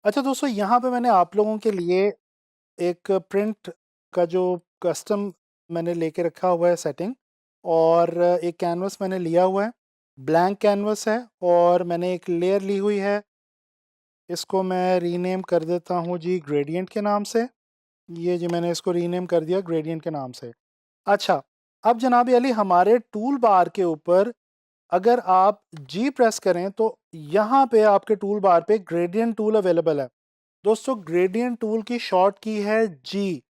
अच्छा दोस्तों, यहाँ पे मैंने आप लोगों के लिए एक प्रिंट का जो कस्टम मैंने लेके रखा हुआ है सेटिंग, और एक कैनवस मैंने लिया हुआ है, ब्लैंक कैनवस है, और मैंने एक लेयर ली हुई है। इसको मैं रीनेम कर देता हूँ जी ग्रेडियंट के नाम से। ये जी मैंने इसको रीनेम कर दिया ग्रेडियंट के नाम से। अच्छा, अब जनाब अली हमारे टूल बार के ऊपर अगर आप जी प्रेस करें तो यहाँ पे आपके टूल बार पे ग्रेडियंट टूल अवेलेबल है। दोस्तों, ग्रेडियंट टूल की शॉर्ट की है जी।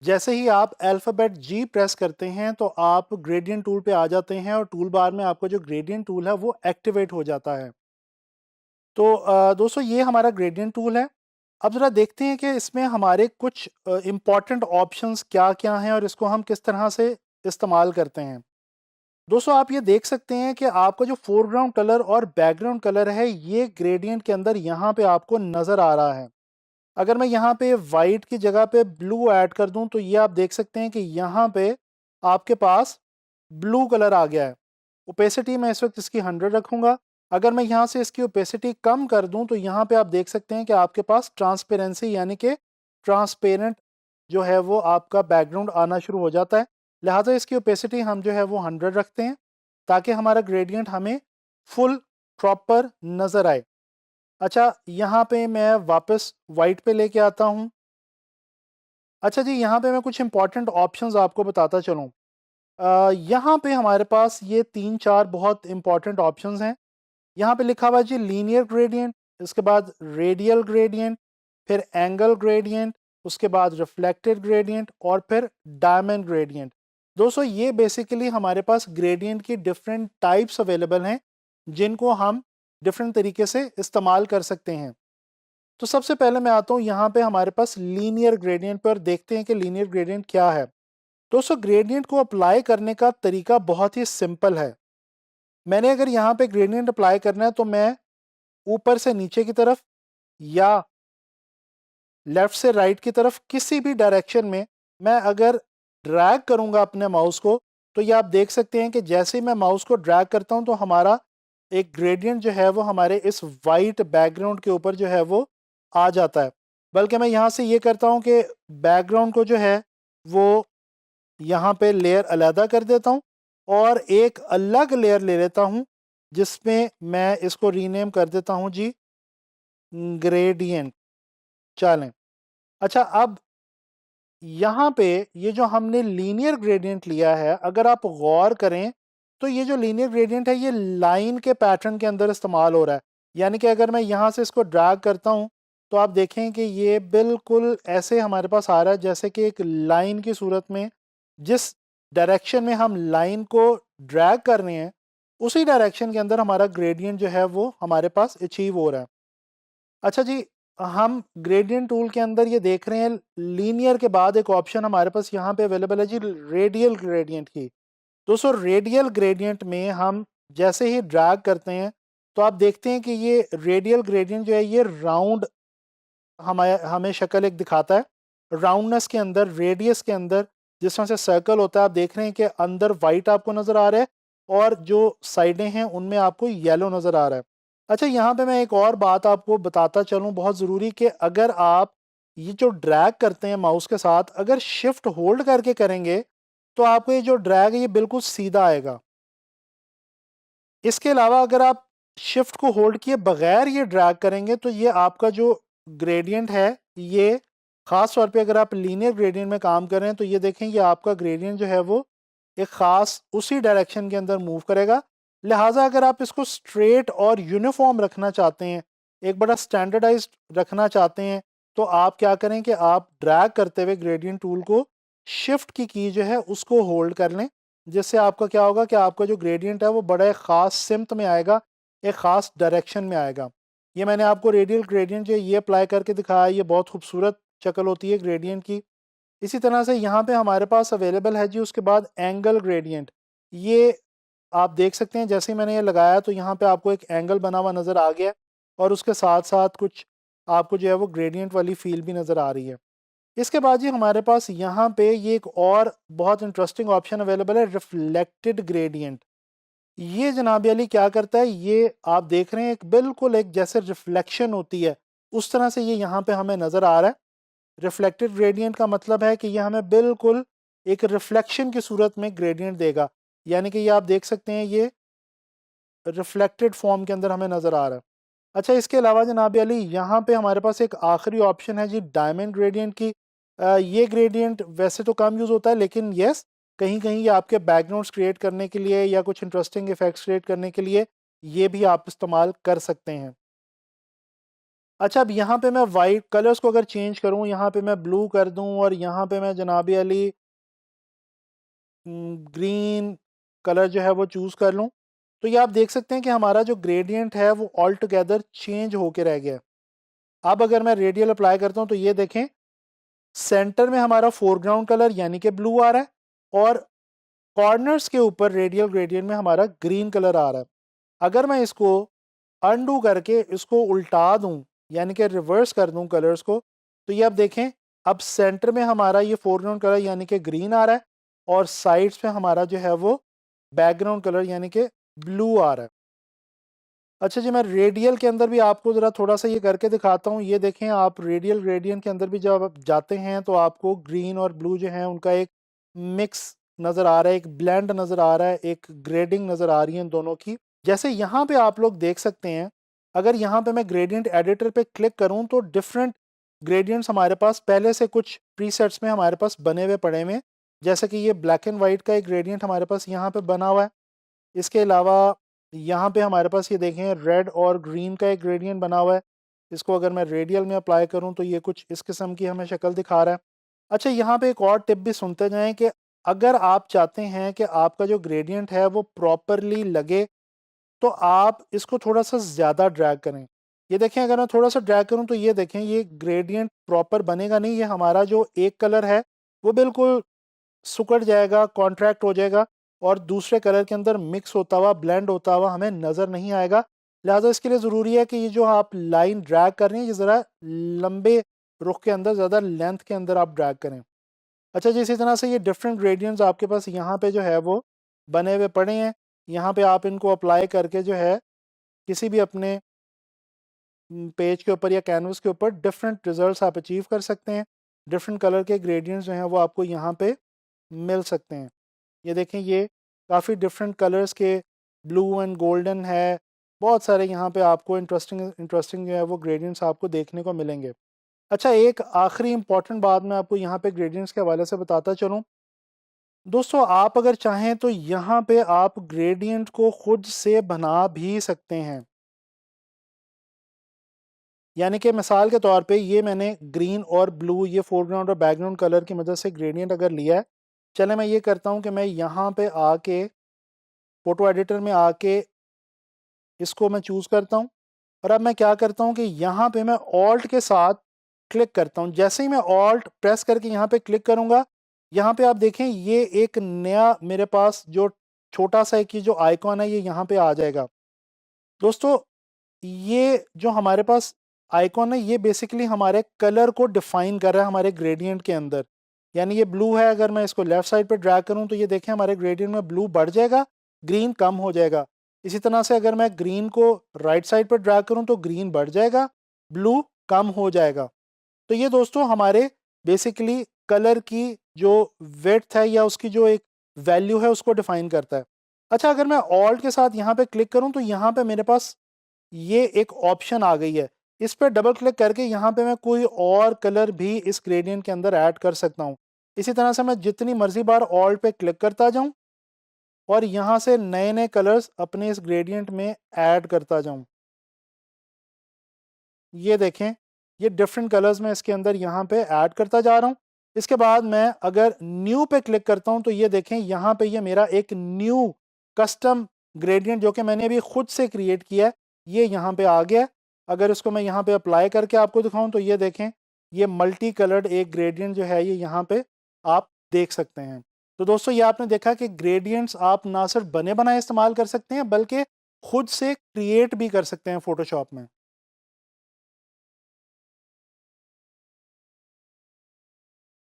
जैसे ही आप अल्फ़ाबेट जी प्रेस करते हैं तो आप ग्रेडियंट टूल पे आ जाते हैं और टूल बार में आपका जो ग्रेडियंट टूल है वो एक्टिवेट हो जाता है। तो दोस्तों, ये हमारा ग्रेडियंट टूल है। अब ज़रा देखते हैं कि इसमें हमारे कुछ इम्पॉर्टेंट ऑप्शंस क्या-क्या हैं और इसको हम किस तरह से इस्तेमाल करते हैं। दोस्तों, आप ये देख सकते हैं कि आपका जो फोरग्राउंड कलर और बैकग्राउंड कलर है ये ग्रेडियंट के अंदर यहाँ पे आपको नज़र आ रहा है। अगर मैं यहाँ पे वाइट की जगह पे ब्लू ऐड कर दूं तो ये आप देख सकते हैं कि यहाँ पे आपके पास ब्लू कलर आ गया है। ओपेसिटी मैं इस वक्त इसकी 100 रखूंगा। अगर मैं यहाँ से इसकी ओपेसिटी कम कर दूं तो यहाँ पे आप देख सकते हैं कि आपके पास ट्रांसपेरेंसी यानी कि ट्रांसपेरेंट जो है वो आपका बैकग्राउंड आना शुरू हो जाता है। लिहाजा इसकी ओपेसिटी हम जो है वो 100 रखते हैं ताकि हमारा ग्रेडियंट हमें फुल प्रॉपर नज़र आए। अच्छा, यहाँ पे मैं वापस वाइट पे लेके आता हूँ। अच्छा जी, यहाँ पे मैं कुछ इंपॉर्टेंट ऑप्शंस आपको बताता चलूँ। यहाँ पे हमारे पास ये 3-4 बहुत इंपॉर्टेंट ऑप्शंस हैं। यहाँ पे लिखा हुआ है जी लीनियर ग्रेडियंट, इसके बाद रेडियल ग्रेडियंट, फिर एंगल ग्रेडियंट, उसके बाद रिफ्लेक्टेड ग्रेडियंट और फिर डायमंड ग्रेडियंट। दोस्तों, ये बेसिकली हमारे पास ग्रेडियंट की डिफरेंट टाइप्स अवेलेबल हैं जिनको हम डिफरेंट तरीके से इस्तेमाल कर सकते हैं। तो सबसे पहले मैं आता हूँ यहाँ पे हमारे पास लीनियर ग्रेडियंट पर, देखते हैं कि लीनियर ग्रेडियंट क्या है। दोस्तों, ग्रेडियंट को अप्लाई करने का तरीका बहुत ही सिंपल है। मैंने अगर यहाँ पे ग्रेडियंट अप्लाई करना है तो मैं ऊपर से नीचे की तरफ या लेफ्ट से राइट की तरफ किसी भी डायरेक्शन में मैं अगर ड्रैग करूंगा अपने माउस को, तो ये आप देख सकते हैं कि जैसे ही मैं माउस को ड्रैग करता हूं तो हमारा एक ग्रेडियंट जो है वो हमारे इस वाइट बैकग्राउंड के ऊपर जो है वो आ जाता है। बल्कि मैं यहाँ से ये करता हूँ कि बैकग्राउंड को जो है वो यहाँ पे लेयर अलहदा कर देता हूँ और एक अलग लेयर ले लेता हूँ जिसमें मैं इसको रीनेम कर देता हूँ जी ग्रेडियंट। चलें, अच्छा, अब यहाँ पे ये जो हमने लीनियर ग्रेडियंट लिया है, अगर आप गौर करें तो ये जो लीनियर ग्रेडियंट है ये लाइन के पैटर्न के अंदर इस्तेमाल हो रहा है। यानी कि अगर मैं यहाँ से इसको ड्रैग करता हूँ तो आप देखें कि ये बिल्कुल ऐसे हमारे पास आ रहा है जैसे कि एक लाइन की सूरत में। जिस डायरेक्शन में हम लाइन को ड्रैग कर रहे हैं उसी डायरेक्शन के अंदर हमारा ग्रेडियंट जो है वो हमारे पास अचीव हो रहा है। अच्छा जी, हम ग्रेडियंट टूल के अंदर ये देख रहे हैं लीनियर के बाद एक ऑप्शन हमारे पास यहाँ पे अवेलेबल है जी रेडियल ग्रेडियंट की। दोस्तों, रेडियल ग्रेडियंट में हम जैसे ही ड्रैग करते हैं तो आप देखते हैं कि ये रेडियल ग्रेडियंट जो है ये राउंड हमें हमें शक्ल एक दिखाता है। राउंडनेस के अंदर, रेडियस के अंदर जिस तरह से सर्कल होता है, आप देख रहे हैं कि अंदर वाइट आपको नज़र आ रहा है और जो साइडें हैं उनमें आपको येलो नज़र आ रहा है। अच्छा, यहाँ पे मैं एक और बात आपको बताता चलूँ बहुत ज़रूरी, कि अगर आप ये जो ड्रैग करते हैं माउस के साथ, अगर शिफ्ट होल्ड करके करेंगे तो आपको ये जो ड्रैग है ये बिल्कुल सीधा आएगा। इसके अलावा अगर आप शिफ्ट को होल्ड किए बगैर ये ड्रैग करेंगे तो ये आपका जो ग्रेडियंट है ये, ख़ास तौर पे अगर आप लीनियर ग्रेडियंट में काम कर रहे हैं तो ये देखें कि आपका ग्रेडियंट जो है वो एक ख़ास उसी डायरेक्शन के अंदर मूव करेगा। लिहाजा अगर आप इसको स्ट्रेट और यूनिफॉर्म रखना चाहते हैं, एक बड़ा स्टैंडर्डाइज्ड रखना चाहते हैं, तो आप क्या करें कि आप ड्रैग करते हुए ग्रेडियंट टूल को शिफ्ट की जो है उसको होल्ड कर लें। जिससे आपका क्या होगा कि आपका जो ग्रेडियंट है वो बड़ा एक ख़ास सिमत में आएगा, एक ख़ास डायरेक्शन में आएगा। ये मैंने आपको रेडियल ग्रेडियंट जो है ये अप्लाई करके दिखाया, ये बहुत खूबसूरत शक्ल होती है ग्रेडियंट की। इसी तरह से यहाँ पे हमारे पास अवेलेबल है जी उसके बाद एंगल ग्रेडियंट। ये आप देख सकते हैं जैसे ही मैंने ये लगाया तो यहाँ पे आपको एक एंगल बना हुआ नज़र आ गया और उसके साथ साथ कुछ आपको जो है वो ग्रेडियंट वाली फील भी नज़र आ रही है। इसके बाद जी हमारे पास यहाँ पे ये एक और बहुत इंटरेस्टिंग ऑप्शन अवेलेबल है, रिफ्लेक्टेड ग्रेडियंट। ये जनाब अली क्या करता है, ये आप देख रहे हैं एक बिल्कुल एक जैसे रिफ्लेक्शन होती है उस तरह से ये यहाँ पे हमें नज़र आ रहा है। रिफ्लेक्टेड ग्रेडियंट का मतलब है कि ये हमें बिल्कुल एक रिफ्लेक्शन की सूरत में ग्रेडियंट देगा, यानी कि ये आप देख सकते हैं ये रिफ्लेक्टेड फॉर्म के अंदर हमें नज़र आ रहा है। अच्छा, इसके अलावा जनाब अली यहाँ पे हमारे पास एक आखिरी ऑप्शन है जी डायमंड ग्रेडियंट की। ये ग्रेडियंट वैसे तो कम यूज़ होता है, लेकिन यस कहीं कहीं ये आपके बैकग्राउंड्स क्रिएट करने के लिए या कुछ इंटरेस्टिंग इफेक्ट्स क्रिएट करने के लिए ये भी आप इस्तेमाल कर सकते हैं। अच्छा, अब यहाँ पे मैं वाइट कलर्स को अगर चेंज करूँ, यहाँ पे मैं ब्लू कर दूँ और यहाँ पे मैं जनाब अली ग्रीन कलर जो है वो चूज़ कर लूँ, तो ये आप देख सकते हैं कि हमारा जो ग्रेडियंट है वो ऑल टुगेदर चेंज होके रह गया है। अब अगर मैं रेडियल अप्लाई करता हूँ तो ये देखें, सेंटर में हमारा फोरग्राउंड कलर यानी कि ब्लू आ रहा है और कॉर्नर्स के ऊपर रेडियल ग्रेडियंट में हमारा ग्रीन कलर आ रहा है। अगर मैं इसको अनडू करके इसको उल्टा दूं, यानी कि रिवर्स कर दूं कलर्स को, तो ये आप देखें, अब सेंटर में हमारा ये फोरग्राउंड कलर यानी कि ग्रीन आ रहा है और साइड्स पे हमारा जो है वो बैकग्राउंड कलर यानी कि ब्लू आ रहा है। अच्छा जी, मैं रेडियल के अंदर भी आपको ज़रा थोड़ा सा ये करके दिखाता हूँ। ये देखें, आप रेडियल ग्रेडियंट के अंदर भी जब आप जाते हैं तो आपको ग्रीन और ब्लू जो है उनका एक मिक्स नज़र आ रहा है, एक ब्लेंड नज़र आ रहा है, एक ग्रेडिंग नज़र आ रही है इन दोनों की। जैसे यहाँ पे आप लोग देख सकते हैं, अगर यहाँ पे मैं ग्रेडियंट एडिटर पे क्लिक करूँ तो डिफरेंट ग्रेडियंट्स हमारे पास पहले से कुछ प्रीसेट्स में हमारे पास बने हुए पड़े हुए हैं। जैसे कि ये ब्लैक एंड वाइट का एक ग्रेडियंट हमारे पास यहाँ पे बना हुआ है। इसके अलावा यहाँ पे हमारे पास ये देखें रेड और ग्रीन का एक ग्रेडियंट बना हुआ है। इसको अगर मैं रेडियल में अप्लाई करूँ तो ये कुछ इस किस्म की हमें शक्ल दिखा रहा है। अच्छा, यहाँ पे एक और टिप भी सुनते जाएं कि अगर आप चाहते हैं कि आपका जो ग्रेडियंट है वो प्रॉपरली लगे, तो आप इसको थोड़ा सा ज़्यादा ड्रैग करें। ये देखें, अगर मैं थोड़ा सा ड्रैग करूँ तो ये देखें, ये ग्रेडियंट प्रॉपर बनेगा नहीं। ये हमारा जो एक कलर है वो बिल्कुल सिकुड़ जाएगा, कॉन्ट्रैक्ट हो जाएगा और दूसरे कलर के अंदर मिक्स होता हुआ, ब्लेंड होता हुआ हमें नज़र नहीं आएगा। लिहाजा इसके लिए ज़रूरी है कि ये जो आप लाइन ड्रैग कर रहे हैं, ये ज़रा लंबे रुख के अंदर, ज़्यादा लेंथ के अंदर आप ड्रैग करें। अच्छा जी, इसी तरह से ये डिफरेंट ग्रेडियंट्स आपके पास यहाँ पे जो है वो बने हुए पड़े हैं। यहाँ पे आप इनको अप्लाई करके जो है किसी भी अपने पेज के ऊपर या कैनवस के ऊपर डिफरेंट रिजल्ट्स आप अचीव कर सकते हैं। डिफरेंट कलर के ग्रेडियंट्स जो हैं वो आपको यहाँ पे मिल सकते हैं। ये देखें, ये काफ़ी डिफरेंट कलर्स के ब्लू एंड गोल्डन है, बहुत सारे यहाँ पे आपको इंटरेस्टिंग इंटरेस्टिंग जो है वो ग्रेडियंट्स आपको देखने को मिलेंगे। अच्छा, एक आखिरी इंपॉर्टेंट बात मैं आपको यहाँ पे ग्रेडियंट्स के हवाले से बताता चलूँ। दोस्तों, आप अगर चाहें तो यहाँ पे आप ग्रेडियंट को खुद से बना भी सकते हैं। यानी कि मिसाल के तौर पे ये मैंने ग्रीन और ब्लू, ये फोरग्राउंड और बैकग्राउंड कलर की मदद से ग्रेडियंट अगर लिया है, चले मैं ये करता हूँ कि मैं यहाँ पे आके फ़ोटो एडिटर में आके इसको मैं चूज़ करता हूँ और अब मैं क्या करता हूँ कि यहाँ पे मैं ऑल्ट के साथ क्लिक करता हूँ। जैसे ही मैं ऑल्ट प्रेस करके यहाँ पे क्लिक करूँगा, यहाँ पे आप देखें ये एक नया मेरे पास जो छोटा सा एक ये जो आइकॉन है ये यहाँ पे आ जाएगा। दोस्तों, ये जो हमारे पास आइकॉन है ये बेसिकली हमारे कलर को डिफाइन कर रहा है हमारे ग्रेडियंट के अंदर। यानी ये ब्लू है, अगर मैं इसको लेफ्ट साइड पे ड्रैग करूं तो ये देखें हमारे ग्रेडियंट में ब्लू बढ़ जाएगा, ग्रीन कम हो जाएगा। इसी तरह से अगर मैं ग्रीन को राइट साइड पर ड्रैग करूं तो ग्रीन बढ़ जाएगा, ब्लू कम हो जाएगा। तो ये दोस्तों हमारे बेसिकली कलर की जो विड्थ है या उसकी जो एक वैल्यू है उसको डिफाइन करता है। अच्छा, अगर मैं ऑल्ट के साथ यहाँ पे क्लिक करूँ तो यहाँ पे मेरे पास ये एक ऑप्शन आ गई है। इस पे डबल क्लिक करके यहाँ पे मैं कोई और कलर भी इस ग्रेडियंट के अंदर ऐड कर सकता हूँ। इसी तरह से मैं जितनी मर्जी बार ऑल्ट पे क्लिक करता जाऊँ और यहाँ से नए नए कलर्स अपने इस ग्रेडियंट में ऐड करता जाऊँ। ये देखें, ये डिफरेंट कलर्स में इसके अंदर यहाँ पे ऐड करता जा रहा हूँ। इसके बाद मैं अगर न्यू पे क्लिक करता हूँ तो ये देखें यहाँ पे ये मेरा एक न्यू कस्टम ग्रेडियंट जो कि मैंने अभी खुद से क्रिएट किया है, ये यहाँ पे आ गया है। अगर इसको मैं यहाँ पे अप्लाई करके आपको दिखाऊं तो ये देखें, ये मल्टी कलर्ड एक ग्रेडियंट जो है ये यहाँ पे आप देख सकते हैं। तो दोस्तों, ये आपने देखा कि ग्रेडियंट्स आप ना सिर्फ बने बनाए इस्तेमाल कर सकते हैं बल्कि खुद से क्रिएट भी कर सकते हैं फोटोशॉप में।